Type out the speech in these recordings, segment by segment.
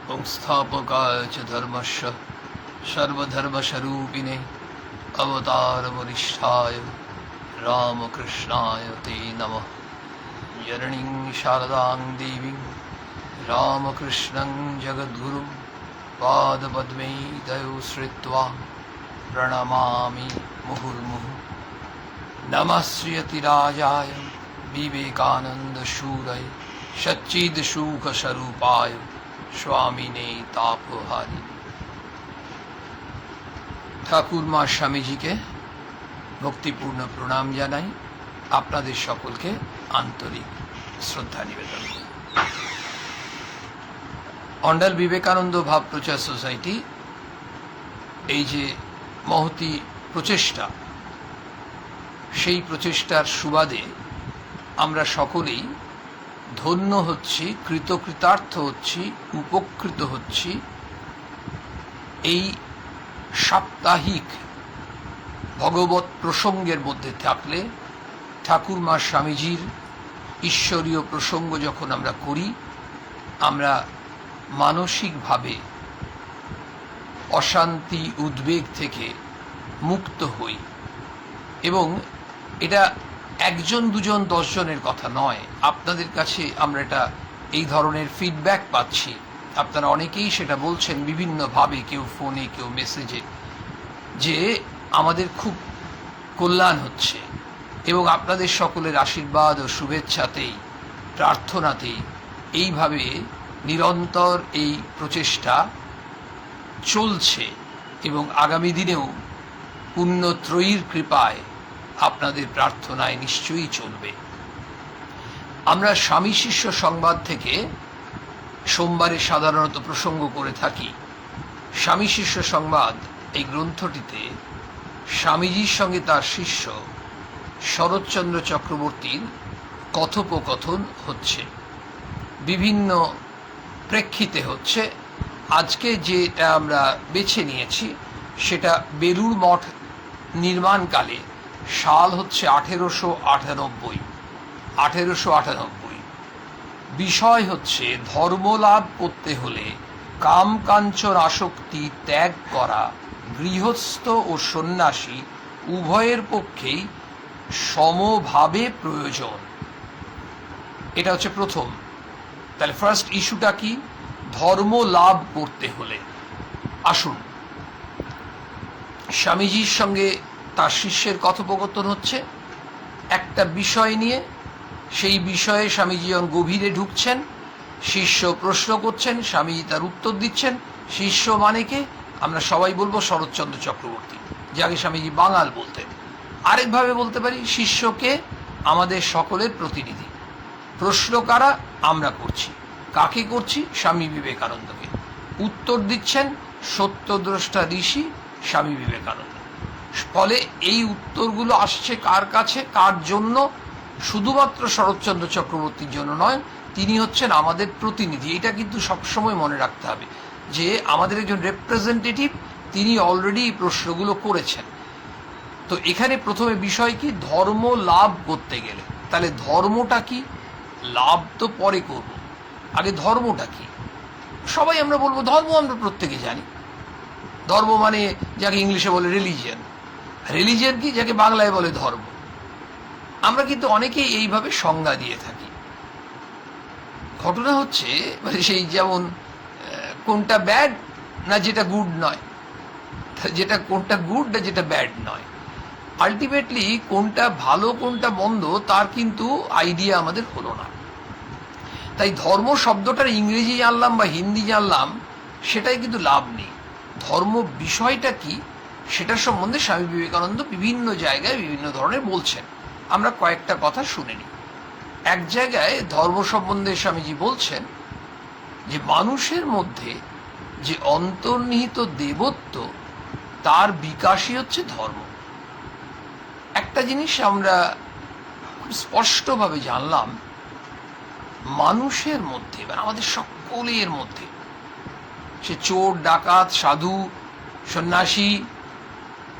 संस्थापकाय च धर्मस्य सर्वधर्मस्वरूपिणे अवतारवरिष्ठाय रामकृष्णाय ते नमः। जननीं शारदां देवीं रामकृष्णं जगद्गुरुं पादपद्मे दयोश्रित्वा प्रणमामि मुहुर्मुहुः। नमः श्रीयतिराजाय विवेकानन्दशूरये सच्चिदसुखस्वरूपाय स्वामिने तापहारिणे। ঠাকুর মা স্বামীজিকে ভক্তিপূর্ণ প্রণাম জানাই, আপনাদের সকলকে আন্তরিক শ্রদ্ধা নিবেদন করি। অন্ডাল বিবেকানন্দ ভাব প্রচার সোসাইটি এই যে মহতি প্রচেষ্টা, সেই প্রচেষ্টার সুবাদে আমরা সকলেই ধন্য হচ্ছি, কৃতকৃতার্থ হচ্ছি, উপকৃত হচ্ছি। এই সাপ্তাহিক ভগবত প্রসঙ্গের মধ্যে থাকলে ঠাকুর মা স্বামীজির ঈশ্বরীয় প্রসঙ্গ যখন আমরা করি, আমরা মানসিকভাবে অশান্তি উদ্বেগ থেকে মুক্ত হই। এবং এটা একজন দুজন 10 জনের কথা নয়, আপনাদের কাছে আমরা এটা এই ধরনের ফিডব্যাক পাচ্ছি। আপনারা অনেকেই সেটা বলছেন বিভিন্নভাবে, কেউ ফোনে, কেউ মেসেজে, যে আমাদের খুব কল্যাণ হচ্ছে। এবং আপনাদের সকলের আশীর্বাদ ও শুভেচ্ছাতেই, প্রার্থনাতেই এইভাবে নিরন্তর এই প্রচেষ্টা চলছে এবং আগামী দিনেও পুণ্যত্রয়ীর কৃপায় আপনাদের প্রার্থনায় নিশ্চয়ই চলবে। আমরা স্বামী শিষ্য সংবাদ থেকে সোমবারে সাধারণত প্রসঙ্গ করে থাকি। স্বামী শিষ্য সংবাদ এই গ্রন্থটিতে স্বামীজির সঙ্গে তার শিষ্য শরৎচন্দ্র চক্রবর্তীর কথোপকথন হচ্ছে, বিভিন্ন প্রেক্ষিতে হচ্ছে। আজকে যেটা আমরা বেছে নিয়েছি সেটা বেলুড় মঠ নির্মাণকালে, সাল হচ্ছে 1898। বিষয় হচ্ছে ধর্মলাভ করতে হলে কাম কাঞ্চন আসক্তি ত্যাগ করা গৃহস্থ ও সন্ন্যাসী উভয়ের পক্ষেই সমভাবে প্রয়োজন। এটা হচ্ছে প্রথম। তাহলে ফার্স্ট ইস্যুটা কি? ধর্ম লাভ করতে হলে। আসুন, স্বামীজির সঙ্গে তার শিষ্যের কথোপকথন হচ্ছে একটা বিষয় নিয়ে। সেই বিষয়ে স্বামীজি যখন গভীরে ঢুকছেন, শিষ্য প্রশ্ন করছেন, স্বামীজি তার উত্তর দিচ্ছেন। শিষ্য মানে কে? আমরা সবাই বলবো শরৎচন্দ্র চক্রবর্তী, যাকে স্বামীজি বাঙাল বলতেন। আরেকভাবে বলতে পারি, শিষ্যকে আমাদের সকলের প্রতিনিধি। প্রশ্ন কারা? আমরা করছি। কাকে করছি? স্বামী বিবেকানন্দকে। উত্তর দিচ্ছেন সত্যদ্রষ্টা ঋষি স্বামী বিবেকানন্দ। ফলে এই উত্তরগুলো আসছে কার কাছে, কার জন্য? শুধুমাত্র শরৎচন্দ্র চক্রবর্তীর জন্য নয়, তিনি হচ্ছেন আমাদের প্রতিনিধি। এটা কিন্তু সবসময় মনে রাখতে হবে যে আমাদের একজন রিপ্রেজেন্টেটিভ, তিনি অলরেডি এই প্রশ্নগুলো করেছেন। তো এখানে প্রথমে বিষয় কি? ধর্ম লাভ করতে গেলে। তাহলে ধর্মটা কি? লাভ তো পরে করব, আগে ধর্মটা কি? সবাই আমরা বলবো ধর্ম, আমরা প্রত্যেকে জানি। ধর্ম মানে যাকে ইংলিশে বলে রিলিজিয়ান। রিলিজিয়ান কি? যাকে বাংলায় বলে ধর্ম। আমরা কিন্তু অনেকেই এইভাবে সংজ্ঞা দিয়ে থাকি। ঘটনা হচ্ছে সেই যেমন কোনটা ব্যাড না যেটা গুড নয়, যেটা কোনটা গুড না যেটা ব্যাড নয়, আলটিমেটলি কোনটা ভালো কোনটা মন্দ তার কিন্তু আইডিয়া আমাদের হলো না। তাই ধর্ম শব্দটার ইংরেজি জানলাম বা হিন্দি জানলাম, সেটাই কিন্তু লাভ নেই। ধর্ম বিষয়টা কি সেটার সম্বন্ধে স্বামী বিবেকানন্দ বিভিন্ন জায়গায় বিভিন্ন ধরনের বলছেন। আমরা কয়েকটা কথা শুনে নিই। এক জায়গায় ধর্ম সম্বন্ধে স্বামীজি বলছেন যে মানুষের মধ্যে যে অন্তর্নিহিত দেবত্ব, তার বিকাশই হচ্ছে ধর্ম। একটা জিনিস আমরা খুব স্পষ্টভাবে জানলাম, মানুষের মধ্যে, মানে আমাদের সকলের মধ্যে, সে চোর ডাকাত সাধু সন্ন্যাসী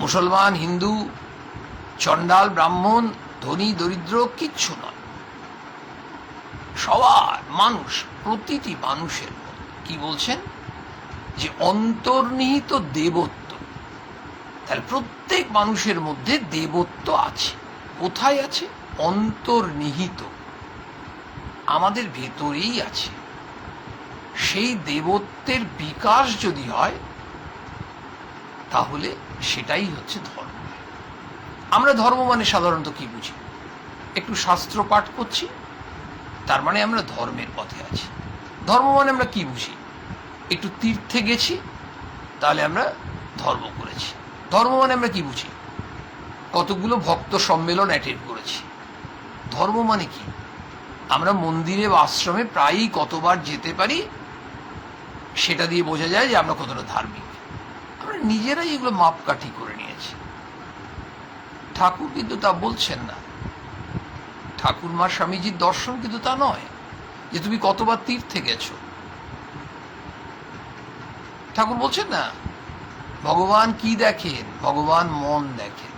মুসলমান হিন্দু চণ্ডাল ব্রাহ্মণ ধনী দরিদ্র কিচ্ছু নয়, সবার মানুষ, প্রতিটি মানুষের কি বলছেন? যে অন্তর্নিহিত দেবত্ব। তাহলে প্রত্যেক মানুষের মধ্যে দেবত্ব আছে। কোথায় আছে? অন্তর্নিহিত, আমাদের ভেতরেই আছে। সেই দেবত্বের বিকাশ যদি হয় তাহলে সেটাই হচ্ছে ধর্ম। আমরা ধর্ম মানে সাধারণত কি বুঝি? একটু শাস্ত্র পাঠ করছি, তার মানে আমরা ধর্মের পথে আছি। ধর্ম মানে আমরা কি বুঝি? একটু তীর্থে গেছি, তাহলে আমরা ধর্ম করেছি। ধর্ম মানে আমরা কি বুঝি? কতগুলো ভক্ত সম্মেলন অ্যাটেন্ড করেছি। ধর্ম মানে কি? আমরা মন্দিরে বা আশ্রমে প্রায়ই কতবার যেতে পারি, সেটা দিয়ে বোঝা যায় যে আমরা কতটা ধার্মিক। আমরা নিজেরাই এগুলো মাপকাঠি করে নিয়েছি। ঠাকুর কিন্তু তা বলছেন না। ঠাকুরমা স্বামীজির দর্শন কিন্তু তা নয় যে তুমি কতবার তীর্থে গেছো। ঠাকুর বলছেন না ভগবান কি দেখেন? ভগবান মন দেখেন।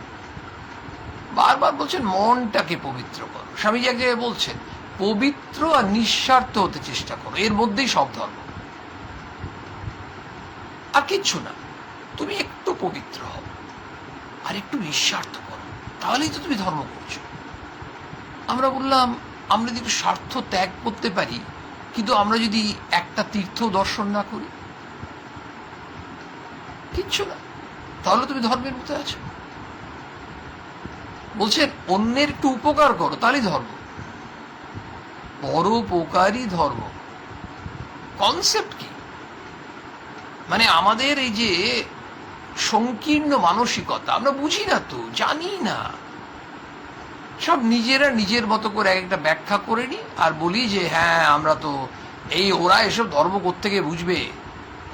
বারবার বলছেন মনটাকে পবিত্র করো। স্বামীজি এক জায়গায় বলছেন পবিত্র আর নিঃস্বার্থ হতে চেষ্টা করো, এর মধ্যেই সব ধর্ম। আর কিচ্ছু না, তুমি একটু পবিত্র হও আর একটু নিঃস্বার্থ করো, তাহলেই তো তুমি ধর্ম করছো। আমরা বললাম আমরা যদি স্বার্থ ত্যাগ করতে পারি, কিন্তু আমরা যদি একটা তীর্থ দর্শন না করি, কিচ্ছু না, তাহলে তুমি ধর্মের মধ্যে আছো। বলছেন অন্যের একটু উপকার করো, তাহলেই ধর্ম। পরোপকারী ধর্ম কনসেপ্ট কি? মানে আমাদের এই যে সংকীর্ণ মানসিকতা, আমরা বুঝি না তো, জানি না, সব নিজেরা নিজের মতো করে একটা ব্যাখ্যা করে নি আর বলি যে হ্যাঁ আমরা তো এই, ওরা এসব ধর্ম কোত্থেকে বুঝবে?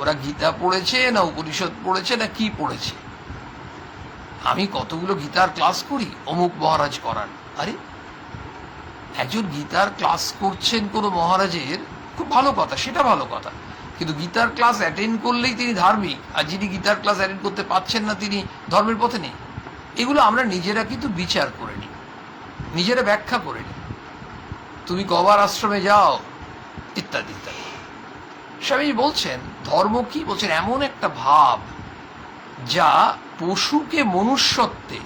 ওরা গীতা পড়েছে না উপনিষদ পড়েছে না কি পড়েছে? আমি কতগুলো গীতার ক্লাস করি, অমুক মহারাজ করান। আরে একজন গীতার ক্লাস করছেন কোনো মহারাজের, খুব ভালো কথা, সেটা ভালো কথা, কিন্তু গীতার ক্লাস অ্যাটেন্ড করলেই তিনি ধার্মিক, আর যিনি গীতার ক্লাস অ্যাটেন্ড করতে পারছেন না তিনি ধর্মের পথে নেই। এগুলো আমরা নিজেরা কিন্তু বিচার করে নিই, নিজেরা ব্যাখ্যা করে নিই। তুমি কবার আশ্রমে যাও, ইত্যাদি ইত্যাদি। স্বামীজি বলছেন ধর্ম কি? বলছেন এমন একটা ভাব যা পশুকে মনুষ্যত্বে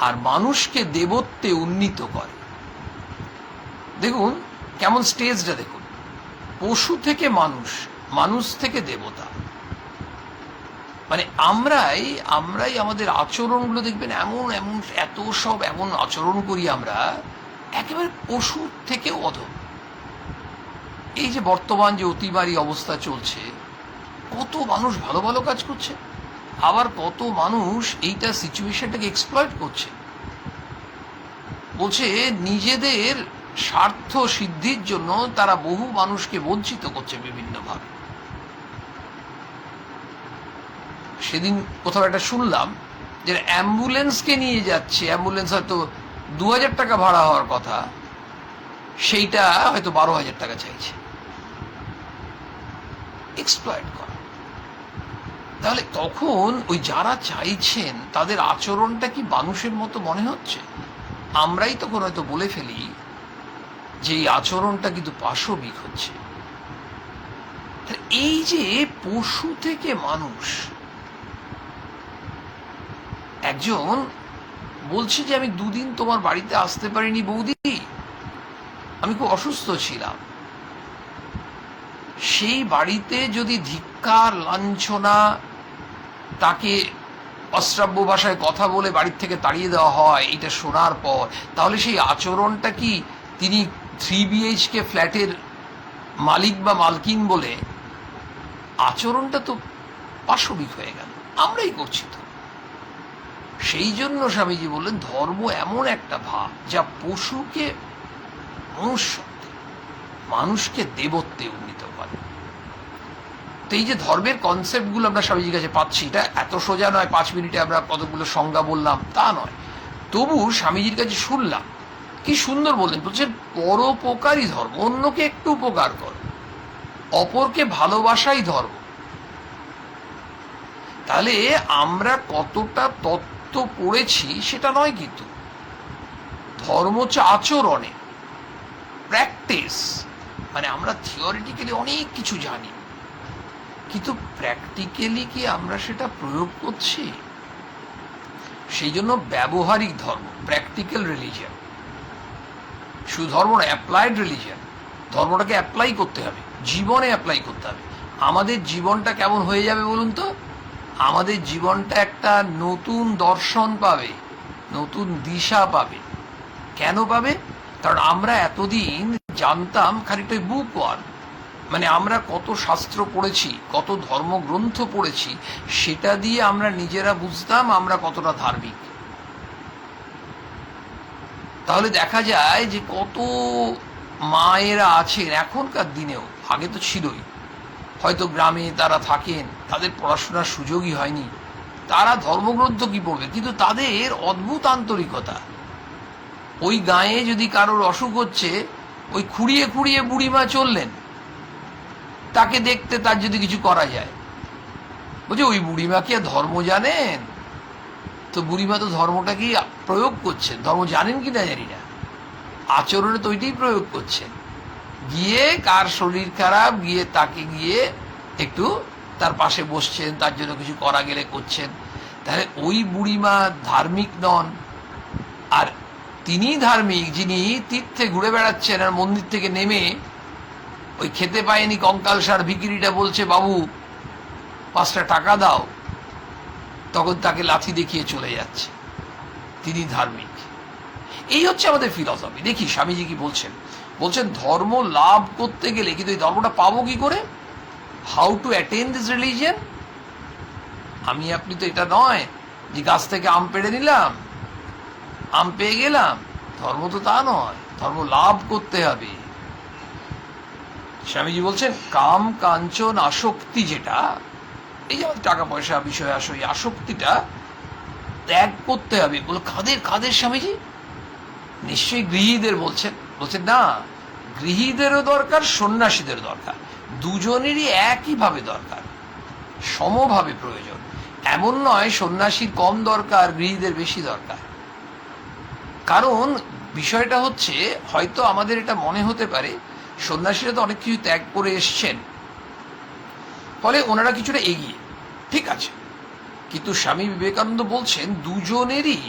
আর মানুষকে দেবত্বে উন্নীত করে। দেখুন কেমন স্টেজটা, দেখুন, পশু থেকে মানুষ, মানুষ থেকে দেবতা। মানে আমরাই আমাদের আচরণগুলো দেখবেন এমন এমন এত সব এমন আচরণ করি আমরা, একেবারে পশু থেকেও অধম। এই যে বর্তমান যে অতিমারী অবস্থা চলছে, কত মানুষ ভালো ভালো কাজ করছে, আবার কত মানুষ এইটা সিচুয়েশনটাকে এক্সপ্লয়েট করছে। বলছে নিজেদের স্বার্থ সিদ্ধির জন্য তারা বহু মানুষকে বঞ্চিত করছে বিভিন্নভাবে। সেদিন কোথাও একটা শুনলাম যে অ্যাম্বুলেন্সকে নিয়ে যাচ্ছে, অ্যাম্বুলেন্স হয়তো 2000 টাকা ভাড়া হওয়ার কথা, সেইটা হয়তো 12,000 টাকা চাইছে। এক্সপ্লয়েট করা। তাহলে তখন ওই যারা চাইছেন তাদের আচরণটা কি মানুষের মতো মনে হচ্ছে? আমরাই তখন হয়তো বলে ফেলি যে এই আচরণটা কিন্তু পাশবিক হচ্ছে। এই যে পশু থেকে মানুষ, একজন বলছে যে আমি 2 দিন তোমার বাড়িতে আসতে পারিনি বৌদি, আমি খুব অসুস্থ ছিলাম। সেই বাড়িতে যদি ধিক্কার, লাঞ্ছনা, তাকে অশ্রাব্য ভাষায় কথা বলে বাড়ির থেকে তাড়িয়ে দেওয়া হয়, এটা শোনার পর তাহলে সেই আচরণটা কি তিনি 3 BHK ফ্ল্যাটের মালিক বা মালকিন বলে আচরণটা তো পাশবিক হয়ে গেল, আমরাই করছি তো। সেই জন্য স্বামীজি বললেন ধর্ম এমন একটা ভাব যা পশুকে মনুষ্যত্বে, মানুষকে দেবত্বে উন্নীত করে। তো এই যে ধর্মের কনসেপ্টগুলো আমরা স্বামীজির কাছে পাচ্ছি, এটা এত সোজা নয় 5 মিনিটে আমরা কতগুলো সংজ্ঞা বললাম, তা নয়। তবু স্বামীজির কাছে শুনলাম কি সুন্দর বললেন। বলছেন পরোপকারী ধর্ম, অন্যকে একটু উপকার করো, অপরকে ভালোবাসাই ধর্ম। তাহলে আমরা কতটা তত্ত্ব পড়েছি সেটা নয়, কিন্তু ধর্ম হচ্ছে আচরণে, প্র্যাকটিস। মানে আমরা থিওরিটিক্যালি অনেক কিছু জানি, কিন্তু প্র্যাকটিক্যালি কি আমরা সেটা প্রয়োগ করছি? সেই জন্য ব্যবহারিক ধর্ম, প্র্যাকটিক্যাল রিলিজিয়ান, শুধু ধর্ম না, অ্যাপ্লাইড রিলিজিয়ান, ধর্মটাকে অ্যাপ্লাই করতে হবে, জীবনে অ্যাপ্লাই করতে হবে। আমাদের জীবনটা কেমন হয়ে যাবে বলুন তো? আমাদের জীবনটা একটা নতুন দর্শন পাবে, নতুন দিশা পাবে। কেন পাবে? কারণ আমরা এতদিন জানতাম খানিকটা বুক ওয়ার্ক, মানে আমরা কত শাস্ত্র পড়েছি, কত ধর্মগ্রন্থ পড়েছি, সেটা দিয়ে আমরা নিজেরা বুঝতাম আমরা কতটা ধার্মিক। তাহলে দেখা যায় যে কত মায়েরা আছেন এখনকার দিনেও, আগে তো ছিলই, হয়তো গ্রামে তারা থাকেন, তাদের পড়াশোনার সুযোগই হয়নি, তারা ধর্মগ্রন্থ কি পড়বে, কিন্তু তাদের অদ্ভুত আন্তরিকতা। ওই গায়ে যদি কারোর অসুখ হচ্ছে, ওই খুঁড়িয়ে খুঁড়িয়ে বুড়িমা চললেন, তাকে দেখতে তার যদি কিছু করা যায়, বলছে ওই বুড়িমা কি আর ধর্ম জানেন? তো বুড়িমা তো ধর্মটা কি প্রয়োগ করছেন, ধর্ম জানেন কি না জানি না, আচরণে তো ওইটাই প্রয়োগ করছেন। গিয়ে কার শরীর খারাপ, গিয়ে তাকে গিয়ে একটু তার পাশে বসছেন, তার জন্য কিছু করা গেলে করছেন। তাহলে ওই বুড়িমা ধার্মিক নন, আর তিনি ধার্মিক যিনি তীর্থে ঘুরে বেড়াচ্ছেন, আর মন্দির থেকে নেমে ওই খেতে পায়নি কঙ্কালসার ভিকিরিটা বলছে বাবু 5টা টাকা দাও, তখন তাকে লাথি দেখিয়ে চলে যাচ্ছে, তিনি ধার্মিক। এই হচ্ছে আমাদের ফিলসফি। দেখি স্বামীজি কি বলছেন। বলছেন ধর্ম লাভ করতে গেলে, কিন্তু এই ধর্মটা পাবো কি করে? How to attain this religion? আমি আপনি তো এটা নয় যে গাছ থেকে আম পেড়ে নিলাম, আম পেয়ে গেলাম, ধর্ম তো তা নয়, ধর্ম লাভ করতে হবে। স্বামীজি বলছেন কাম কাঞ্চন আসক্তি, যেটা এই যে টাকা পয়সা বিষয় এই আসক্তিটা ত্যাগ করতে হবে। বলো কাদের কাদের স্বামীজি? নিশ্চয়ই গৃহীদের বলছেন। বলছেন না, গৃহীদেরও দরকার, সন্ন্যাসীদের দরকার, দুজনেরই একইভাবে দরকার, সমভাবে প্রয়োজন। এমন নয় সন্ন্যাসীর কম দরকার, গৃহীদের বেশি দরকার। কারণ বিষয়টা হচ্ছে, হয়তো আমাদের এটা মনে হতে পারে সন্ন্যাসীরা তো অনেক কিছু ত্যাগ করে এসছেন, ফলে ওনারা কিছুটা এগিয়ে, ঠিক আছে, কিন্তু স্বামী বিবেকানন্দ বলছেন দুজনেরই,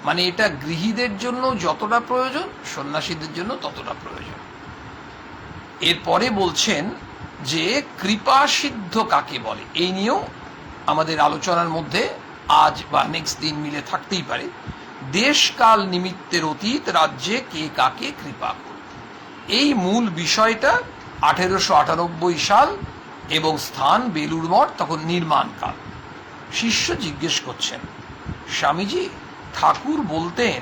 মানে এটা গৃহীদের জন্য যতটা প্রয়োজন, সন্ন্যাসীদের জন্য ততটা প্রয়োজন। এরপরে বলছেন যে কৃপা সিদ্ধ কাকে বলে, এই নিয়েও আমাদের আলোচনার মধ্যে আজ বা নেক্সট দিন মিলে থাকতেই পারে। দেশ কাল নিমিত্তের অতীত রাজ্যে কে কাকে কৃপা করে, এই মূল বিষয়টা 1898 সাল, এবং স্থান বেলুর মঠ, তখন নির্মাণকাল। শিষ্য জিজ্ঞেস করছেন, স্বামীজি ঠাকুর বলতেন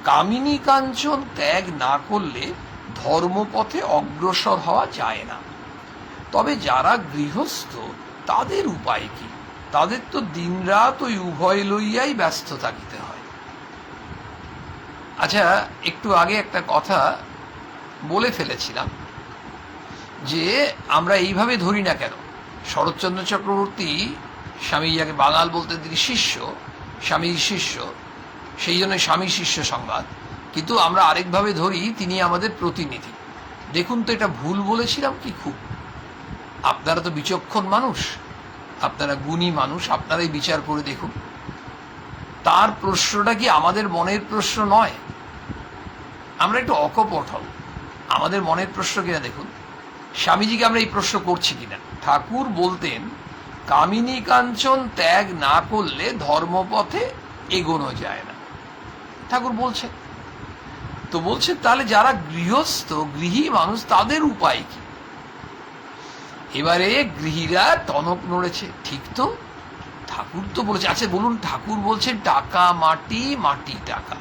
কামিনী কাঞ্চন ত্যাগ না করলে ধর্মপথে অগ্রসর হওয়া যায় না, তবে যারা গৃহস্থ তাদের উপায় কি? তাদের তো দিনরাত ওই উভয় লইয়াই ব্যস্ত থাকিতে হয়। আচ্ছা, একটু আগে একটা কথা বলে ফেলেছিলাম যে আমরা এইভাবে ধরি না কেন, শরৎচন্দ্র চক্রবর্তী স্বামীজি যাকে বাঙাল বলতেন, তিনি শিষ্য, স্বামীর শিষ্য, সেই জন্য স্বামী শিষ্য সংবাদ, কিন্তু আমরা আরেকভাবে ধরি তিনি আমাদের প্রতিনিধি। দেখুন তো এটা ভুল বলেছিলাম কি? খুব, আপনারা তো বিচক্ষণ মানুষ, আপনারা গুণী মানুষ, আপনারাই বিচার করে দেখুন, তার প্রশ্নটা কি আমাদের মনের প্রশ্ন নয়? আমরা একটু অকপট হব, আমাদের মনের প্রশ্ন কিনা দেখুন। স্বামীজিকে আমরা এই প্রশ্ন করছি কিনা। ঠাকুর বলতেন কামিনী কাঞ্চন ত্যাগ না করলে ধর্মপথে এগোনো যায় না, ঠাকুর বলছেন। তো বলছে তাহলে যারা গৃহস্থ, গৃহী মানুষ, তাদের উপায় কি? এবারে গৃহীরা টনক নড়েছে, ঠিক তো, ঠাকুর তো বলেছে। আচ্ছা বলুন, ঠাকুর বলছেন টাকা মাটি, মাটি টাকা।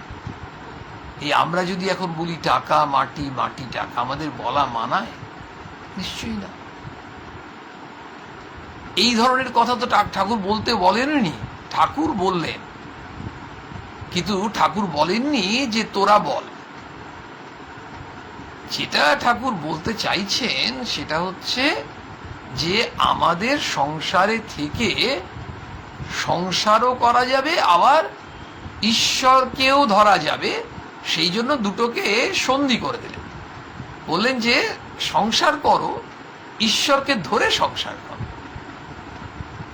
এই আমরা যদি এখন বলি টাকা মাটি, মাটি টাকা, আমাদের বলা মানায়? নিশ্চয়ই না। এই ধরনের কথা তো ঠাকুর বলতে বলেননি। ঠাকুর বললেন, কিন্তু ঠাকুর বলেননি যে তোরা বল। যেটা ঠাকুর বলতে চাইছেন সেটা হচ্ছে যে আমাদের সংসারে থেকে সংসারও করা যাবে, আবার ঈশ্বরকেও ধরা যাবে, সেই জন্য দুটোকে সন্ধি করে দিলেন। বললেন যে সংসার করো, ঈশ্বরকে ধরে সংসার করো।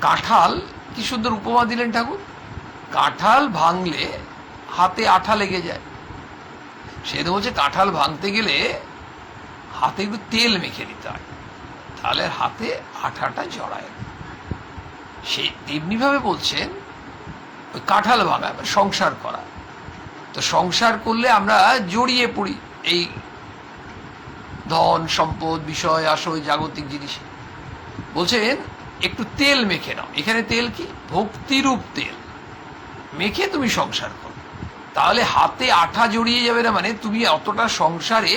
কাঁঠাল, কি সুন্দর উপমা দিলেন ঠাকুর। কাঁঠাল ভাঙলে হাতে আঠা লেগে যায়, সে তো বলছে কাঁঠাল ভাঙতে গেলে হাতে একটু তেল মেখে নিতে হয়, তাহলে হাতে আঠাটা জড়ায়। সে তেমনি ভাবে বলছেন ওই কাঁঠাল ভাঙা সংসার করা। তো সংসার করলে আমরা জড়িয়ে পড়ি এই ধন সম্পদ বিষয় আশয় জাগতিক জিনিসে। বলছেন একটু তেল মেখে নাও। এখানে তেল কি? ভক্তিরূপ তেল মেখে তুমি সংসার করো, তাহলে হাতে আঠা জড়িয়ে যাবে না, মানে তুমি অতটা সংসারে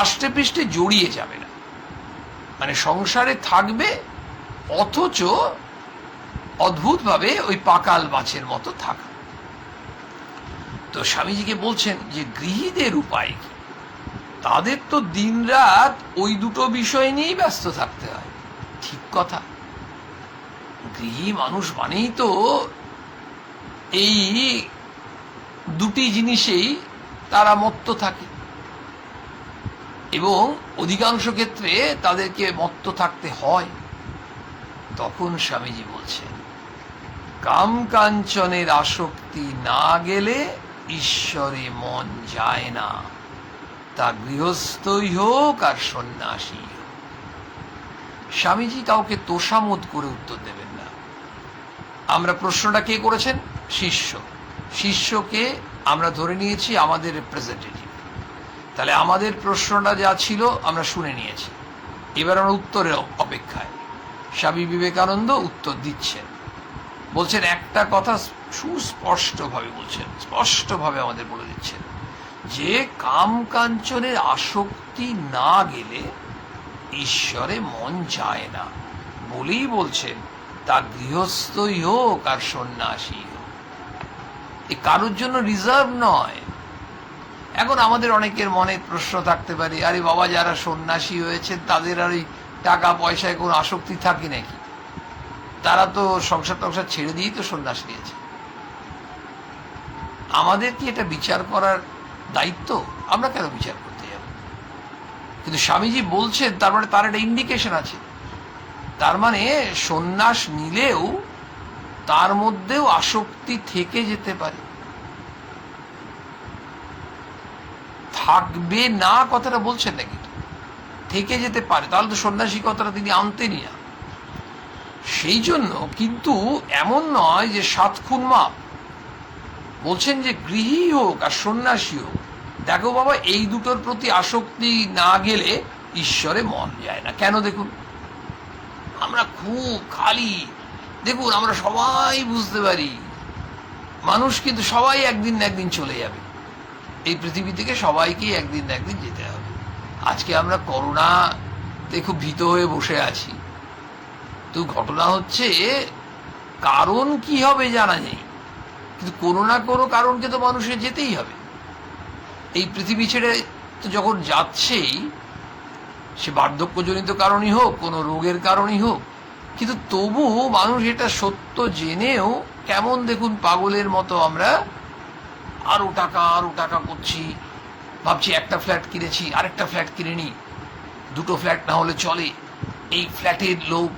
আষ্টে পৃষ্ঠে জড়িয়ে যাবে না, মানে সংসারে থাকবে অথচ অদ্ভুতভাবে ওই পাকাল মাছের মতো থাকা। তো স্বামীজিকে বলছেন যে গৃহীদের উপায় কি? তাদের তো দিনরাত ওই দুটো বিষয় নিয়েই ব্যস্ত থাকতে হয়। ঠিক কথা, গৃহী মানুষ মানেই তো এই দুটি জিনিসেই তারা মত্ত থাকে, এবং অধিকাংশ ক্ষেত্রে তাদেরকে মত্ত থাকতে হয়। তখন স্বামীজি বলছেন কাম কাঞ্চনের আসক্তি না গেলে ঈশ্বরে মন যায় না, তা গৃহস্থই হোক আর সন্ন্যাসী হোক। স্বামীজি কাউকে তোষামোদ করে উত্তর দেবেন না। আমরা প্রশ্নটা কে করেছেন? শিষ্য। শিষ্যকে আমরা ধরে নিয়েছি আমাদের রিপ্রেজেন্টেটিভ, তাহলে আমাদের প্রশ্নটা যা ছিল আমরা শুনে নিয়েছি, এবার আমরা উত্তরের অপেক্ষায়। স্বামী বিবেকানন্দ উত্তর দিচ্ছেন, বলছেন একটা কথা সুস্পষ্টভাবে বলছেন, স্পষ্টভাবে আমাদের বলে দিচ্ছেন যে কাম কাঞ্চনের আসক্তি না গেলে ঈশ্বরে মন যায় না, বলেই বলছেন তা গৃহস্থই হোক আর সন্ন্যাসী হোক। এ কারোর জন্য রিজার্ভ নয়। এখন আমাদের অনেকের মনে প্রশ্ন থাকতে পারে, আরে বাবা যারা সন্ন্যাসী হয়েছে তাদের আর ওই টাকা পয়সায় কোনো আসক্তি থাকে নাকি? তারা তো সংসার টংসার ছেড়ে দিয়েই তো সন্ন্যাস নিয়েছে। আমাদের কি এটা বিচার করার দায়িত্ব? আমরা কেন বিচার করতে যাব? কিন্তু স্বামীজি বলছেন তার মানে তার একটা ইন্ডিকেশন আছে, তার মানে সন্ন্যাস নিলেও তার মধ্যেও আসক্তি থেকে যেতে পারে। থাকবে না কথাটা বলছেন নাকি? থেকে যেতে পারে, তাহলে তো সন্ন্যাসী কথাটা তিনি আনতেনই না। সেই জন্য কিন্তু এমন নয় যে 7 খুন মাপ। বলছেন যে গৃহী হোক আর সন্ন্যাসী হোক, দেখো বাবা এই দুটোর প্রতি আসক্তি না গেলে ঈশ্বরে মন যায় না। কেন? দেখুন আমরা খুব খালি, দেখুন আমরা সবাই বুঝতে পারি মানুষ কিন্তু সবাই একদিন না একদিন চলে যাবে, এই পৃথিবী থেকে সবাইকেই একদিন না একদিন যেতে হবে। আজকে আমরা করোনাতে খুব ভীত হয়ে বসে আছি, তো ঘটনা হচ্ছে কারণ কি হবে জানা নেই, কিন্তু কোনো না কোনো কারণকে তো মানুষের যেতেই হবে। এই পৃথিবী ছেড়ে তো যখন যাচ্ছেই, সে বার্ধক্যজনিত কারণই হোক, কোনো রোগের কারণই হোক, কিন্তু তবু মানুষ এটা সত্য জেনেও কেমন দেখুন পাগলের মতো আমরা আরো টাকা করছি, ভাবছি একটা ফ্ল্যাট কিনেছি আরেকটা ফ্ল্যাট কিনে নি, দুটো ফ্ল্যাট না হলে চলে, এই ফ্ল্যাটের লোভ,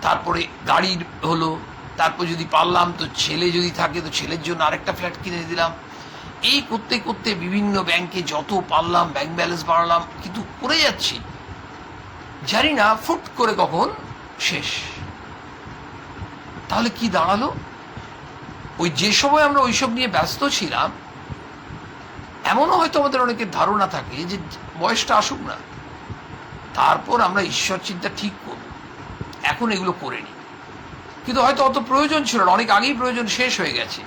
তারপরে গাড়ির হলো, তারপর যদি পারলাম তো ছেলে যদি থাকে তো ছেলের জন্য আরেকটা ফ্ল্যাট কিনে দিলাম। এই করতে করতে বিভিন্ন ব্যাংকে যত পারলাম ব্যাংক ব্যালেন্স বাড়ালাম, কিন্তু করে যাচ্ছি, জানি না ফুট করে কখন শেষ। তাহলে কি দাঁড়ালো? ওই যে সময় আমরা ওইসব নিয়ে ব্যস্ত ছিলাম, এমনও হয়তো আমাদের অনেকের ধারণা থাকে যে বয়সটা আসুক না, তারপর আমরা ঈশ্বর চিন্তা ঠিক করব, এখন এগুলো করে নি। কিন্তু হয়তো অত প্রয়োজন ছিল না, অনেক আগেই প্রয়োজন শেষ হয়ে গেছে।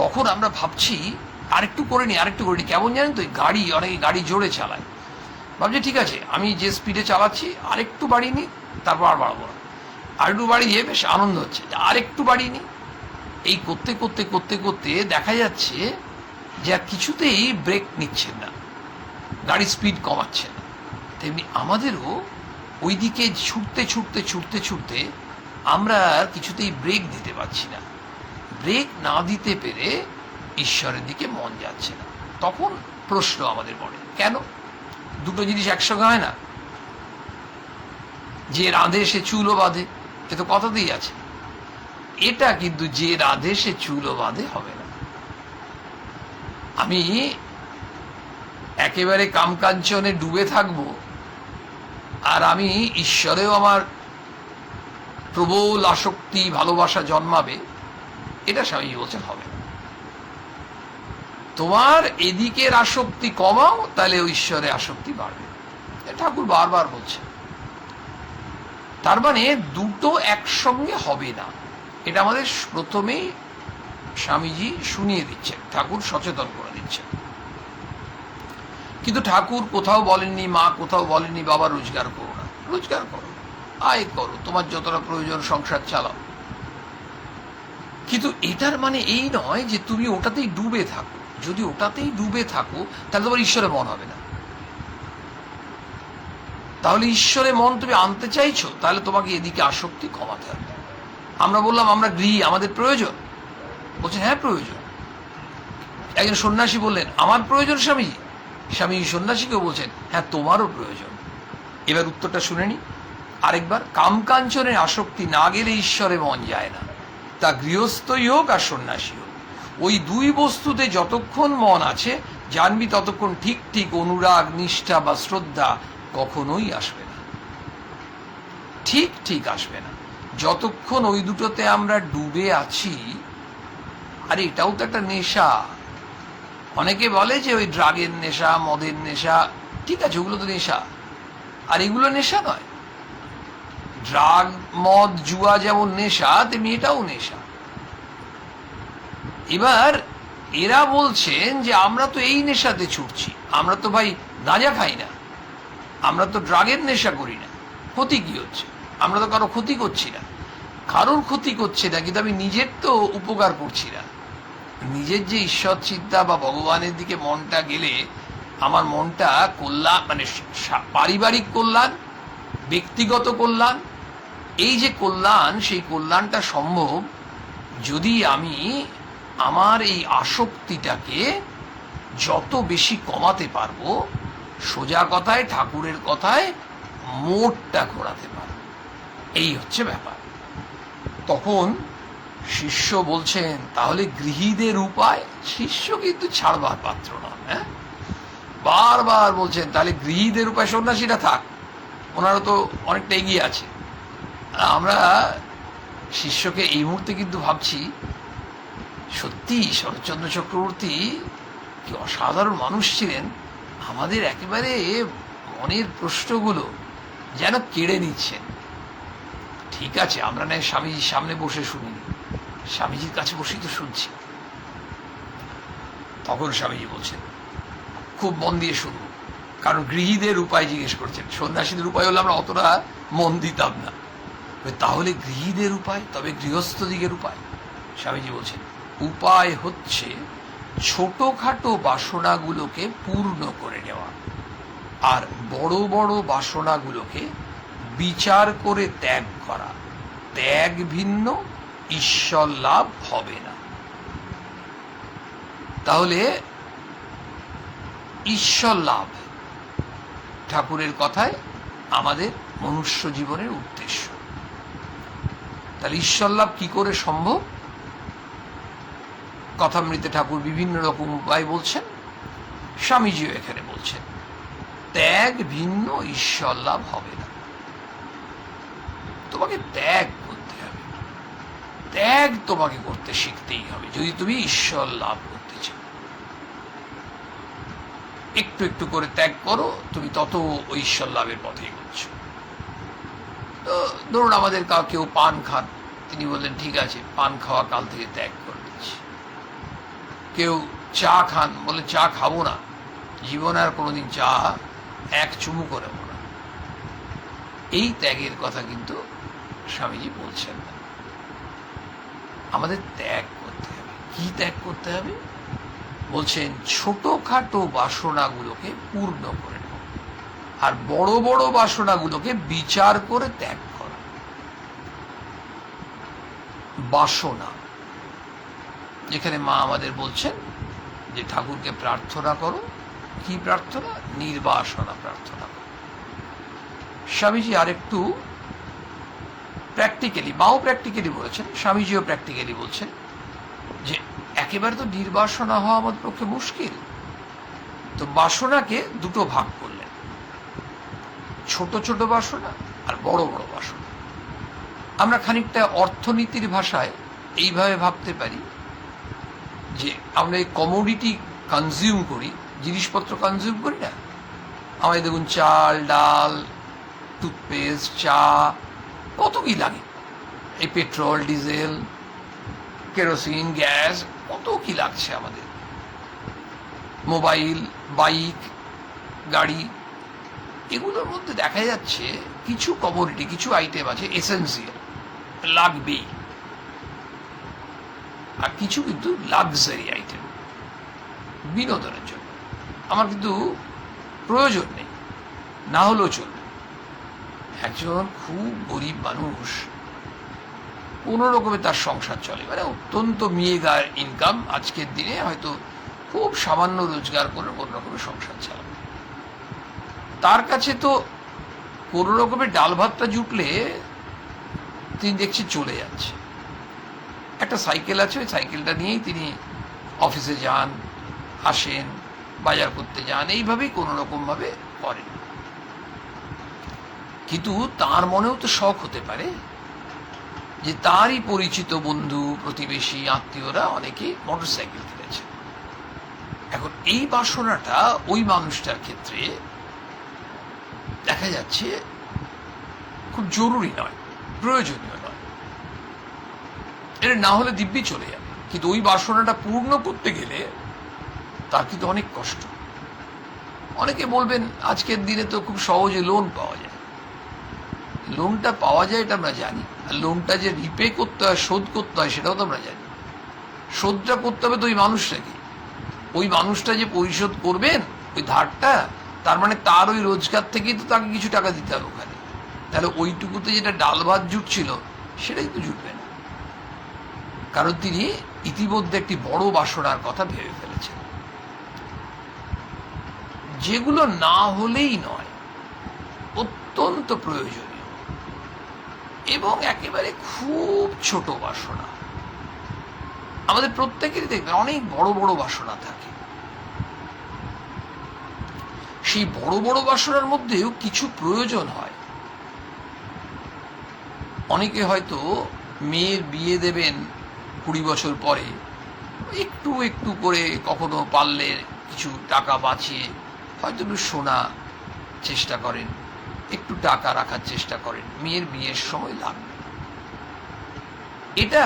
তখন আমরা ভাবছি আরেকটু করে নি। কেমন জানেন তো, গাড়ি, অনেকে গাড়ি জোরে চালায়, ভাবছি ঠিক আছে আমি যে স্পিডে চালাচ্ছি আরেকটু বাড়িয়ে নি, তারপর আর বাড়াবো না, আরেকটু বাড়িয়ে বেশ আনন্দ হচ্ছে, আরেকটু বাড়িয়ে নি। এই করতে করতে করতে করতে দেখা যাচ্ছে যে আর কিছুতেই ব্রেক নিচ্ছেন না, গাড়ির স্পিড কমাচ্ছে না। তেমনি আমাদেরও ওই দিকে ছুটতে ছুটতে ছুটতে ছুটতে আমরা আর কিছুতেই ব্রেক দিতে পারছি না। ব্রেক না দিতে পেরে ঈশ্বরের দিকে মন যাচ্ছে না। তখন প্রশ্ন আমাদের মনে, কেন? দুটো জিনিস একসঙ্গে হয় না। যে রাঁধে সে চুলও বাঁধে, এ তো কথাতেই আছে। এটা কিন্তু যে রাঁধে সে চুলও বাঁধে হবে না। আমি একেবারে কামকাঞ্চনে ডুবে থাকবো আর আমি ঈশ্বরেও আমার প্রবল আসক্তি ভালোবাসা জন্মাবে, এটা স্বামীজি বলছেন হবে না। তোমার এদিকের আসক্তি কমাও, তাহলে ঈশ্বরে আসক্তি বাড়বে। ঠাকুর বারবার বলছে। তার মানে দুটো একসঙ্গে হবে না, এটা আমাদের প্রথমেই স্বামীজি শুনিয়ে দিচ্ছেন, ঠাকুর সচেতন করে দিচ্ছেন। কিন্তু ঠাকুর কোথাও বলেননি, মা কোথাও বলেননি বাবা রোজগার করো না, রোজগার করো, আয় করো, তোমার যতটা প্রয়োজন সংসার চালাও। কিন্তু এটার মানে এই নয় যে তুমি ওটাতেই ডুবে থাকো। যদি ওটাতেই ডুবে থাকো তাহলে তোমার ঈশ্বরে মন হবে না। তাহলে ঈশ্বরে মন তুমি আনতে চাইছো, তাহলে তোমাকে এদিকে আসক্তি কমাতে হবে। আমরা বললাম আমরা গৃহী, আমাদের প্রয়োজন, বলছেন হ্যাঁ প্রয়োজন। একজন সন্ন্যাসী বললেন আমার প্রয়োজন স্বামীজি, স্বামীজি সন্ন্যাসীকেও বলছেন হ্যাঁ তোমারও প্রয়োজন। এবার উত্তরটা শুনে নি আরেকবার। কামকাঞ্চনের আসক্তি না গেলে ঈশ্বরে মন যায় না, তা গৃহস্থই হোক আর সন্ন্যাসী হোক। ওই দুই বস্তুতে যতক্ষণ মন আছে জানবি ততক্ষণ ঠিক ঠিক অনুরাগ, নিষ্ঠা বা শ্রদ্ধা কখনোই আসবে না, ঠিক ঠিক আসবে না। যতক্ষণ ওই দুটোতে আমরা ডুবে আছি। আর এটাও তো একটা নেশা। অনেকে বলে যে ওই ড্রাগের নেশা, মদের নেশা, ঠিক আছে ওগুলো তো নেশা, আর এগুলো নেশা নয়। ড্রাগ, মদ, জুয়া যেমন নেশা, তেমনি এটাও নেশা। এবার এরা বলছেন যে আমরা তো এই নেশাতে ছুটছি, আমরা তো ভাই গাঁজা খাই না, আমরা তো ড্রাগের নেশা করি না, ক্ষতি কি হচ্ছে? আমরা তো কারো ক্ষতি করছি না, কারোর ক্ষতি করছে না, কিন্তু আমি নিজের তো উপকার করছি না। নিজের যে ঈশ্বর চিন্তা বা ভগবানের দিকে মনটা গেলে আমার মনটা কল্যাণ, মানে পারিবারিক কল্যাণ, ব্যক্তিগত কল্যাণ, এই যে কল্যাণ, সেই কল্যাণটা সম্ভব যদি আমি আমার এই আসক্তিটাকে যত বেশি কমাতে পারবো, সোজা কথায় ঠাকুরের কথায় মোড়টা ঘোরাতে পারবো। এই হচ্ছে ব্যাপার। তখন শিষ্য বলছেন তাহলে গৃহীদের উপায়। শিষ্য কিন্তু ছাড়বার পাত্র নন। হ্যাঁ, বারবার বলছেন তাহলে গৃহীদের উপায় সন্ন্যাসীরা থাক, ওনারা তো অনেকটা এগিয়ে আছে। আমরা শিষ্যকে এই মুহূর্তে কিন্তু ভাবছি সত্যি শরৎচন্দ্র চক্রবর্তী কি অসাধারণ মানুষ ছিলেন। আমাদের একেবারে মনের প্রশ্নগুলো যেন কেড়ে নিচ্ছেন। ঠিক আছে, আমরা নয় স্বামীজির সামনে বসে শুনিনি, স্বামীজির কাছে বসেই তো শুনছি। তখন স্বামীজি বলছেন খুব মন দিয়ে শুনবো, কারণ গৃহীদের উপায় জিজ্ঞেস করছেন। সন্ন্যাসীদের উপায় হলে আমরা অতটা মন দিতাম না। তাহলে গৃহীদের উপায়, তবে গৃহস্থ দিকের উপায়। স্বামীজি বলছেন উপায় হচ্ছে ছোটখাটো বাসনাগুলোকে পূর্ণ করে নেওয়া, আর বড় বড় বাসনাগুলোকে বিচার করে ত্যাগ করা। ত্যাগ ভিন্ন, ঈশ্বর লাভ হবে না। তাহলে ঈশ্বর লাভ ঠাকুরের কথায় আমাদের মনুষ্য জীবনের উদ্দেশ্য। তাহলে ঈশ্বর লাভ কি করে সম্ভব? কথামৃতে ঠাকুর বিভিন্ন রকম উপায় বলছেন, স্বামীজিও এখানে বলছেন ত্যাগ ভিন্ন, ঈশ্বর লাভ হবে না। তোমাকে ত্যাগ করতে হবে, ত্যাগ তোমাকে করতে শিখতেই হবে যদি তুমি ঈশ্বর লাভ করতে চাও। একটু একটু করে ত্যাগ করো, তুমি তত ঈশ্বর লাভের পথেই করছো। তো ধরুন আমাদের কেউ পান খান, তিনি বললেন ঠিক আছে পান খাওয়া কাল থেকে ত্যাগ করে দিচ্ছি। কেউ চা খান, বলে চা খাবো না, জীবনে আর কোনোদিন চা এক চুমু করে না। এই ত্যাগের কথা কিন্তু স্বামীজি বলছেন না। আমাদের ত্যাগ করতে হবে। কি ত্যাগ করতে হবে? বলছেন ছোটখাটো বাসনাগুলোকে পূর্ণ করে নেওয়া, আর বড় বড় বাসনাগুলোকে বিচার করে ত্যাগ করা। বাসনা, যেখানে মা আমাদের বলছেন যে ঠাকুরকে প্রার্থনা করো কি প্রার্থনা? নির্বাসনা প্রার্থনা। স্বামীজি আরেকটু প্র্যাকটিক্যালি, মাও প্র্যাকটিক্যালি বলেছেন, স্বামীজিও প্র্যাকটিক্যালি বলছেন যে একেবারে তো নির্বাসনা হওয়া আমাদের পক্ষে মুশকিল। তো বাসনাকে দুটো ভাগ করলেন, ছোট ছোট বাসনা আর বড় বড় বাসনা। আমরা খানিকটা অর্থনীতির ভাষায় এইভাবে ভাবতে পারি যে আমরা এই কমোডিটি কনজিউম করি, জিনিসপত্র কনজিউম করি না। আমাদের দেখুন চাল, ডাল, টুথপেস্ট, চা, কত কি লাগে, এই পেট্রোল, ডিজেল, কেরোসিন, গ্যাস, কত কি লাগছে আমাদের, মোবাইল, বাইক, গাড়ি। এগুলোর মধ্যে দেখা যাচ্ছে কিছু কমোডিটি, কিছু আইটেম আছে এসেন্সিয়াল, লাগবেই, আর কিছু কিন্তু লাক্সারি আইটেম, বিনোদনের জন্য। আমার কিন্তু প্রয়োজন নেই, না হলেও চলবে। একজন খুব গরিব মানুষ, কোনো রকমে তার সংসার চলে, মানে অত্যন্ত মেয়েগার ইনকাম, আজকের দিনে হয়তো খুব সামান্য রোজগার করে কোনো রকমের সংসার চালাবে। তার কাছে তো কোনো রকমের ডাল ভাতটা জুটলে তিনি দেখছি চলে যাচ্ছে। একটা সাইকেল আছে, ওই সাইকেলটা নিয়েই তিনি অফিসে যান, আসেন, বাজার করতে যান, এইভাবেই কোনো রকমভাবে করেন। কিন্তু তার মনেও তো শখ হতে পারে যে তারই পরিচিত বন্ধু, প্রতিবেশী, আত্মীয়রা অনেকেই মোটরসাইকেল কিনেছে। এখন এই বাসনাটা ওই মানুষটার ক্ষেত্রে দেখা যাচ্ছে খুব জরুরি নয়, প্রয়োজনীয় নয়, এটা না হলে দিব্যি চলে যাবে। কিন্তু ওই বাসনাটা পূর্ণ করতে গেলে তার কিন্তু অনেক কষ্ট। অনেকে বলবেন আজকের দিনে তো খুব সহজে লোন পাওয়া যায়। লোনটা পাওয়া যায় এটা আমরা জানি, আর লোনটা যে রিপে করতে হয়, শোধ করতে হয়, সেটাও তো আমরা জানি। শোধটা করতে হবে তো ওই মানুষটাকে, ওই মানুষটা যে পরিশোধ করবেন ওই ধারটা, তার মানে তার ওই রোজগার থেকেই তো তাকে কিছু টাকা দিতে হবে ওখানে। তাহলে ওইটুকুতে যেটা ডাল ভাত জুটছিল সেটাই তো জুটবে না, কারণ তিনি ইতিমধ্যে একটি বড় বাসনার কথা ভেবে ফেলেছেন, যেগুলো না হলেই নয়, অত্যন্ত প্রয়োজনীয় এবং একেবারে খুব ছোট বাসনা। আমাদের প্রত্যেকেরই দেখবেন অনেক বড় বড় বাসনা থাকে। সেই বড় বড় বাসনার মধ্যেও কিছু প্রয়োজন হয়। অনেকে হয়তো মেয়ের বিয়ে দেবেন 20 বছর পরে, একটু একটু করে কখনো পারলে কিছু টাকা বাঁচিয়ে হয়তো একটু সোনা চেষ্টা করেন, একটু টাকা রাখার চেষ্টা করেন, মেয়ের বিয়ের সময় লাগবে। এটা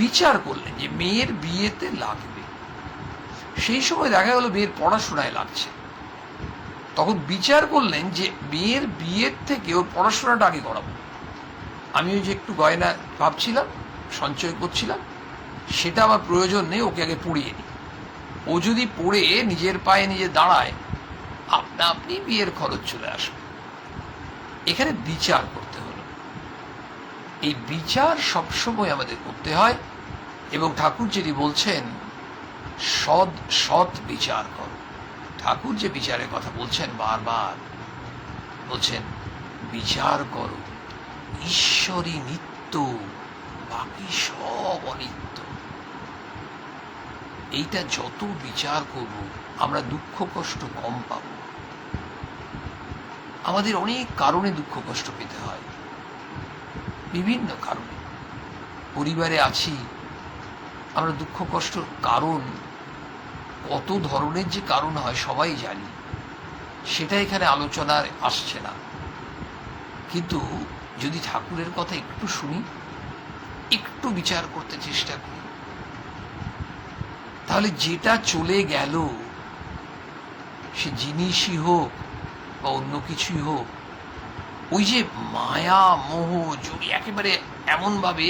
বিচার করলেন যে মেয়ের বিয়েতে লাগবে। সেই সময় দেখা গেল মেয়ের পড়াশোনায় লাগছে। তখন বিচার করলেন যে মেয়ের বিয়ের থেকে ওর পড়াশোনাটা আগে করাবো। আমি ওই যে একটু গয়না ভাবছিলাম, সঞ্চয় করছিলাম, সেটা আমার প্রয়োজন নেই, ওকে আগে পড়িয়ে নিই। ও যদি পড়ে নিজের পায়ে নিজে দাঁড়ায়, আপনা আপনি বিয়ের খরচ চলে আসবে। এখানে বিচার করতে হলো। এই বিচার সবসময় আমাদের করতে হয়, এবং ঠাকুর যিনি বলছেন সৎ বিচার করো। ঠাকুর যে বিচারের কথা বলছেন, বারবার বলছেন বিচার করো, ঈশ্বরই নিত্য, বাকি সব অনিত্য। এইটা যত বিচার করব আমরা দুঃখ কষ্ট কম পাব। আমাদের অনেক কারণে দুঃখ কষ্ট পেতে হয়, বিভিন্ন কারণে। পরিবারে আছি, আমরা দুঃখ কষ্ট কারণ কত ধরনের যে কারণ হয় সবাই জানি, সেটা এখানে আলোচনায় আসছে না। কিন্তু যদি ঠাকুরের কথা একটু শুনি, একটু বিচার করতে চেষ্টা করি, তাহলে যেটা চলে গেল, সে জিনিসই হোক বা অন্য কিছুই হোক, ওই যে মায়া মোহ জড়ি, একেবারে এমনভাবে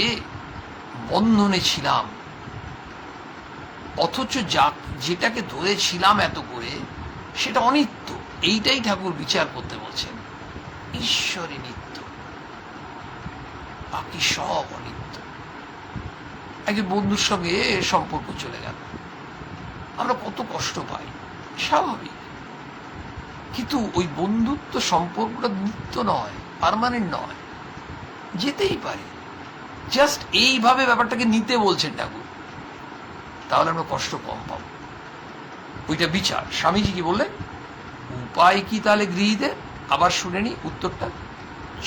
বন্ধনে ছিলাম, অথচ যেটাকে ধরেছিলাম এত করে সেটা অনিত্য। এইটাই ঠাকুর বিচার করতে বলছেন, ঈশ্বরই নিত্য, বাকি সব অনিত্য। একজন বন্ধুর সঙ্গে সম্পর্ক চলে গেল, আমরা কত কষ্ট পাই, স্বাভাবিক। কিন্তু ওই বন্ধুত্ব সম্পর্কটা নিত্য নয়, পার্মানেন্ট নয়, যেতেই পারে। জাস্ট এইভাবে ব্যাপারটাকে নিতে বলছেন ঠাকুর, তাহলে আমরা কষ্ট কম পাবো। ওইটা বিচার। স্বামীজি কি বললেন? উপায় কি তাহলে গৃহীদের? আবার শুনে নি উত্তরটা।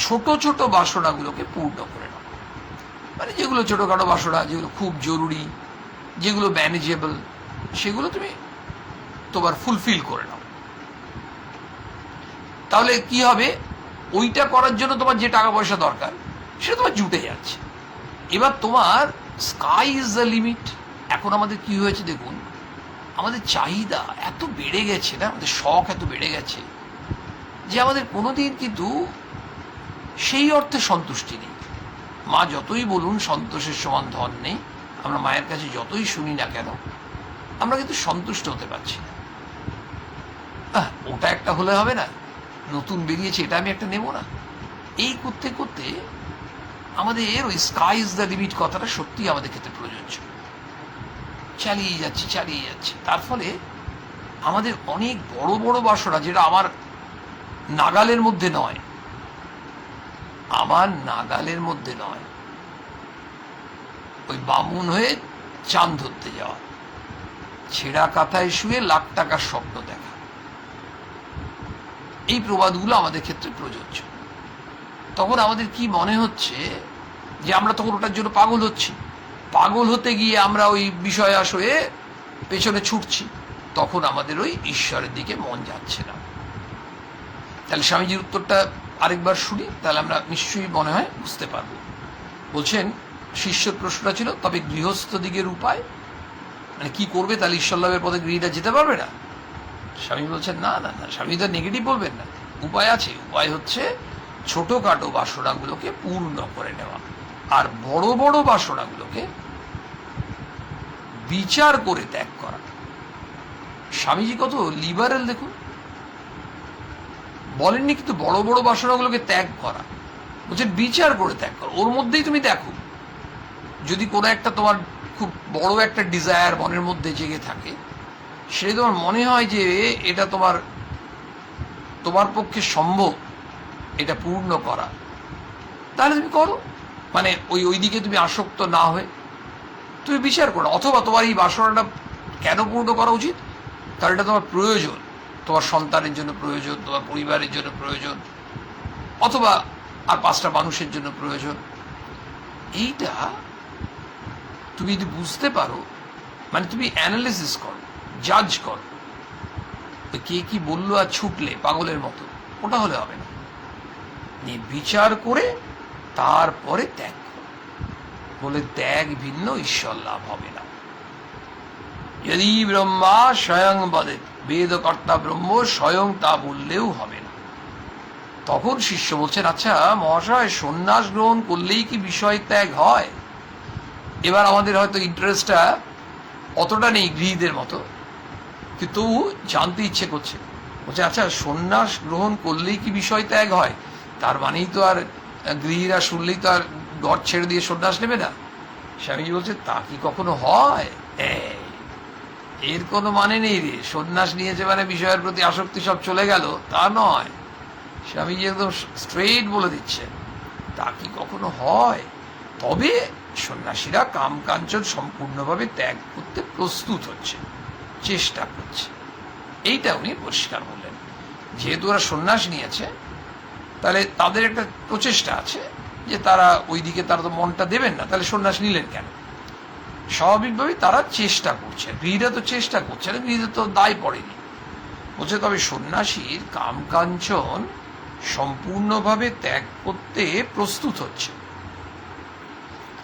ছোট ছোট বাসনাগুলোকে পূর্ণ করে নাও। মানে যেগুলো ছোটখাটো বাসনা, যেগুলো খুব জরুরি, যেগুলো ম্যানেজেবল, সেগুলো তুমি তোমার ফুলফিল করে নাও। তাহলে কি হবে? ওইটা করার জন্য তোমার যে টাকা পয়সা দরকার সেটা তোমার জুটে যাচ্ছে। এবার তোমার স্কাই ইজ দ্য লিমিট। এখন আমাদের কি হয়েছে দেখুন, আমাদের চাহিদা এত বেড়ে গেছে না, আমাদের শখ এত বেড়ে গেছে যে আমাদের কোনোদিন কিন্তু সেই অর্থে সন্তুষ্টি নেই। মা যতই বলুন সন্তোষের সমান ধন নেই, আমরা মায়ের কাছে যতই শুনি না কেন, আমরা কিন্তু সন্তুষ্ট হতে পারছি না। ওটা একটা হলে হবে না, নতুন বেরিয়েছে এটা আমি একটা নেব না। এই করতে করতে আমাদের ওই স্কাই ইজ দ্য লিমিট কথাটা সত্যি আমাদের ক্ষেত্রে প্রযোজ্য। চালিয়ে যাচ্ছে। তার ফলে আমাদের অনেক বড় বড় বাসনা, যেটা আমার নাগালের মধ্যে নয়, ওই বামুন হয়ে চাঁদ ধরতে যাওয়া, ছেঁড়া কাঁথায় শুয়ে লাখ টাকার স্বপ্ন দেখা, এই প্রবাদগুলো আমাদের ক্ষেত্রে প্রযোজ্য। তখন আমাদের কি মনে হচ্ছে যে আমরা তখন ওটার জন্য পাগল হচ্ছি। পাগল হতে গিয়ে আমরা ওই বিষয় আসয়ে পেছনে ছুটছি, তখন আমাদের ওই ঈশ্বরের দিকে মন যাচ্ছে না। তাহলে স্বামীজির উত্তরটা আরেকবার শুনি, তাহলে আমরা নিশ্চয়ই মনে হয় বুঝতে পারবো। বলছেন, শিষ্যর প্রশ্নটা ছিল, তবে গৃহস্থ দিকের উপায়, মানে কি করবে? তাহলে ঈশ্বর লাভের পথে গৃহীরা যেতে পারবে না? স্বামী বলছেন, না, স্বামী তো নেগেটিভ বলবেন না, উপায় আছে। উপায় হচ্ছে ছোটখাটো বাসনাগুলোকে পূর্ণ করে নেওয়া, আর বড় বড় বাসনাগুলোকে বিচার করে ত্যাগ করা। স্বামীজি কত লিবারেল দেখুন, বলেননি কিন্তু বড় বড় বাসনাগুলোকে ত্যাগ করা, বলছেন বিচার করে ত্যাগ করা। ওর মধ্যেই তুমি দেখো, যদি কোনো একটা তোমার খুব বড় একটা ডিজায়ার মনের মধ্যে জেগে থাকে, সেটা তোমার মনে হয় যে এটা তোমার পক্ষে সম্ভব এটা পূর্ণ করা, তাহলে তুমি করো। মানে ওই দিকে তুমি আসক্ত না হয়ে তুমি বিচার করো। অথবা তোমার এই বাসনাটা কেন পূর্ণ করা উচিত? কারণ এটা তোমার প্রয়োজন, তোমার সন্তানের জন্য প্রয়োজন, তোমার পরিবারের জন্য প্রয়োজন, অথবা আর 5টা মানুষের জন্য প্রয়োজন। এইটা তুমি যদি বুঝতে পারো, মানে তুমি অ্যানালিসিস করো, জাজ করো, কে কি বললো আর ছুটলে পাগলের মতো, ওটা হলে হবে না। বিচার করে তারপরে ত্যাগ করো। বলে ত্যাগ ভিন্ন ঈশ্বর লাভ হবে না। যদি ব্রহ্মা স্বয়ং বদে, বেদকর্তা ব্রহ্ম স্বয়ং তা বললেও হবে না। তখন শিষ্য বলছেন, আচ্ছা মহাশয়, সন্ন্যাস গ্রহণ করলেই কি বিষয় ত্যাগ হয়? এবার আমাদের হয়তো ইন্টারেস্টটা অতটা নেই গৃহীদের মতো, কিন্তু জানতে ইচ্ছে করছে। বলছে, আচ্ছা সন্ন্যাস গ্রহণ করলেই কি বিষয় ত্যাগ হয়? তার মানেই তো আর গৃহীরা শুনলেই তো আর ঘর ছেড়ে দিয়ে সন্ন্যাস নেবে না। স্বামীজি বলছে, তা কি কখনো হয়? এর কোনো মানে নেই রে। সন্ন্যাস নিয়েছে মানে বিষয়ের প্রতি আসক্তি সব চলে গেল, তা নয়। স্বামীজি একদম স্ট্রেইট বলে দিচ্ছে, তা কি কখনো হয়? তবে সন্ন্যাসীরা কাম কাঞ্চন সম্পূর্ণভাবে ত্যাগ করতে প্রস্তুত হচ্ছে, চেষ্টা করছে। এইটা উনি পরিষ্কার বললেন। যেহেতু ওরা সন্ন্যাস নিয়েছে, তাহলে তাদের একটা প্রচেষ্টা আছে যে তারা ওই দিকে তারা তো মনটা দেবেন না, তাহলে সন্ন্যাস নিলেন কেন? স্বাভাবিকভাবেই তারা চেষ্টা করছে। গৃহীরা তো চেষ্টা করছে না, গৃহীদের তো দায় পড়েনি। বলছে, তবে সন্ন্যাসীর কাম কাঞ্চন সম্পূর্ণভাবে ত্যাগ করতে প্রস্তুত হচ্ছে,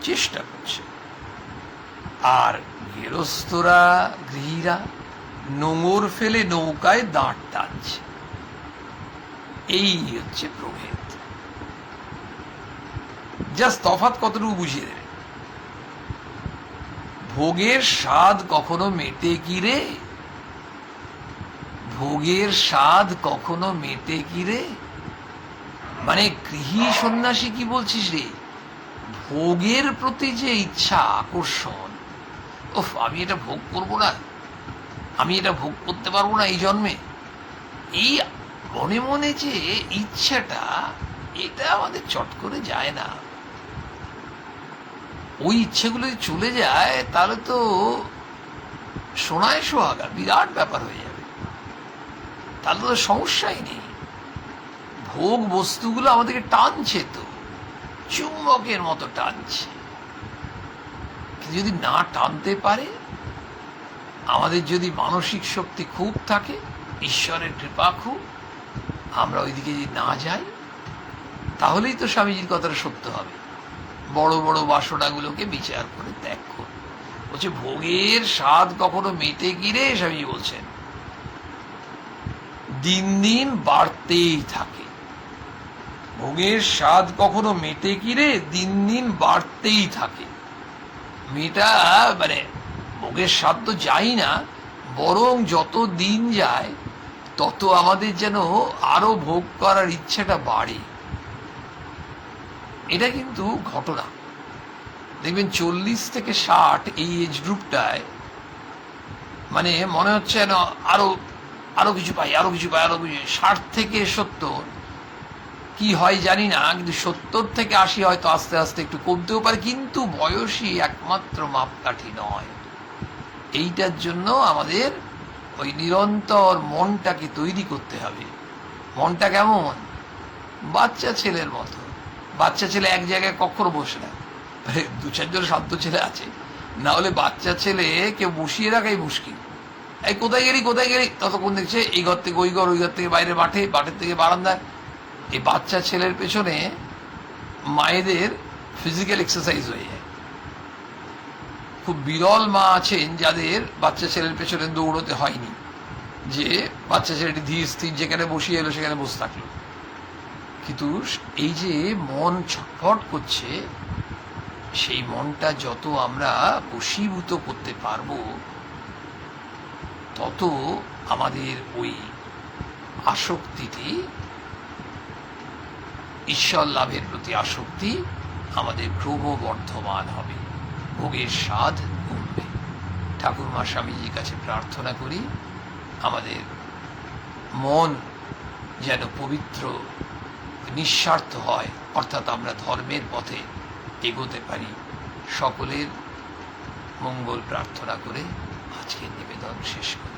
চেষ্টা করছে। আর গৃহস্থরা, গৃহীরা নোঙর ফেলে নৌকায় দাঁড় টানছে। এই হচ্ছে প্রভেদ। জাস্ট তফাৎ কতটুকু বুঝিয়ে দেবে। ভোগের স্বাদ কখনো মেটে কি রে? ভোগের স্বাদ কখনো মেটে কি রে? মানে গৃহী সন্ন্যাসী কি বলছিস রে? ভোগের প্রতি যে ইচ্ছা, আকর্ষণ, আমি এটা ভোগ করব না, আমি এটা ভোগ করতে পারবো না এই জন্মে, এই মনে মনে যে ইচ্ছাটা, এটা আমাদের চট করে যায় না। ওই ইচ্ছেগুলো যদি চলে যায় তাহলে তো সোনায় সোহাগা বিরাট ব্যাপার হয়ে যাবে, তাহলে তো সমস্যাই নেই। ভোগ বস্তুগুলো আমাদেরকে টানছে, তো চুম্বকের মতো টানছে। যদি না টানতে পারে, আমাদের যদি মানসিক শক্তি খুব থাকে, ঈশ্বরের কৃপা খুব, আমরা ওইদিকে যদি না যাই, তাহলেই তো স্বামীজির কথাটা সত্য হবে। বড় বড় বাসনাগুলোকে বিচার করে ত্যাগ কর। বলছে ভোগের স্বাদ কখনো মেটে গিরে, স্বামীজি বলছেন দিন দিন বাড়তেই থাকে। ভোগের স্বাদ কখনো মেটে গিরে, দিন দিন বাড়তেই থাকে। মেয়েটা মানে ভোগের স্বাদ তো যাই না, বরং যত দিন যায় তত আমাদের যেন আরো ভোগ করার ইচ্ছাটা বাড়ে। এটা কিন্তু ঘটনা। দেখবেন 40 থেকে 60 এই এজ গ্রুপটায় মানে মনে হচ্ছে যেন আরো আরো কিছু পাই, আরো কিছু পাই, আরো কিছু। 60 থেকে 70 কি হয় জানি না, কিন্তু 70 থেকে 80 হয়তো আস্তে আস্তে একটু কমতেও পারে, কিন্তু বয়সই একমাত্র মাপকাঠি নয়। এইটার জন্য আমাদের ওই নিরন্তর মনটাকে তৈরি করতে হবে। মনটা কেমন? বাচ্চা ছেলের মতো। বাচ্চা ছেলে এক জায়গায় কখনো বসে না, 2-4 জন শান্ত ছেলে আছে, না হলে বাচ্চা ছেলে কেউ বসিয়ে রাখাই মুশকিল। এই কোথায় গেলি কোথায় গেলি, ততক্ষণ দেখছে এই ঘর থেকে ওই ঘর, ওই ঘর থেকে বাইরে মাঠে, মাঠের থেকে বারান্দায়। এই বাচ্চা ছেলের পেছনে মায়েদের ফিজিক্যাল এক্সারসাইজ হয়ে যায়। খুব বিরল মা আছেন যাদের বাচ্চা ছেলের পেছনে দৌড়তে হয়নি, যে বাচ্চা ছেলেটি ধীর স্থির যেখানে বসিয়ে এলো সেখানে বসে থাকলো। কিন্তু এই যে মন ছটফট করছে, সেই মনটা যত আমরা বশীভূত করতে পারবো, তত আমাদের ওই আসক্তিটি, ঈশ্বর লাভের প্রতি আসক্তি আমাদের ক্রমবর্ধমান হবে, ভোগের স্বাদ কমবে। ঠাকুরমা স্বামীজির কাছে প্রার্থনা করি আমাদের মন যেন পবিত্র নিঃস্বার্থ হয়, অর্থাৎ আমরা ধর্মের পথে এগোতে পারি। সকলের মঙ্গল প্রার্থনা করে আজকের নিবেদন শেষ করি।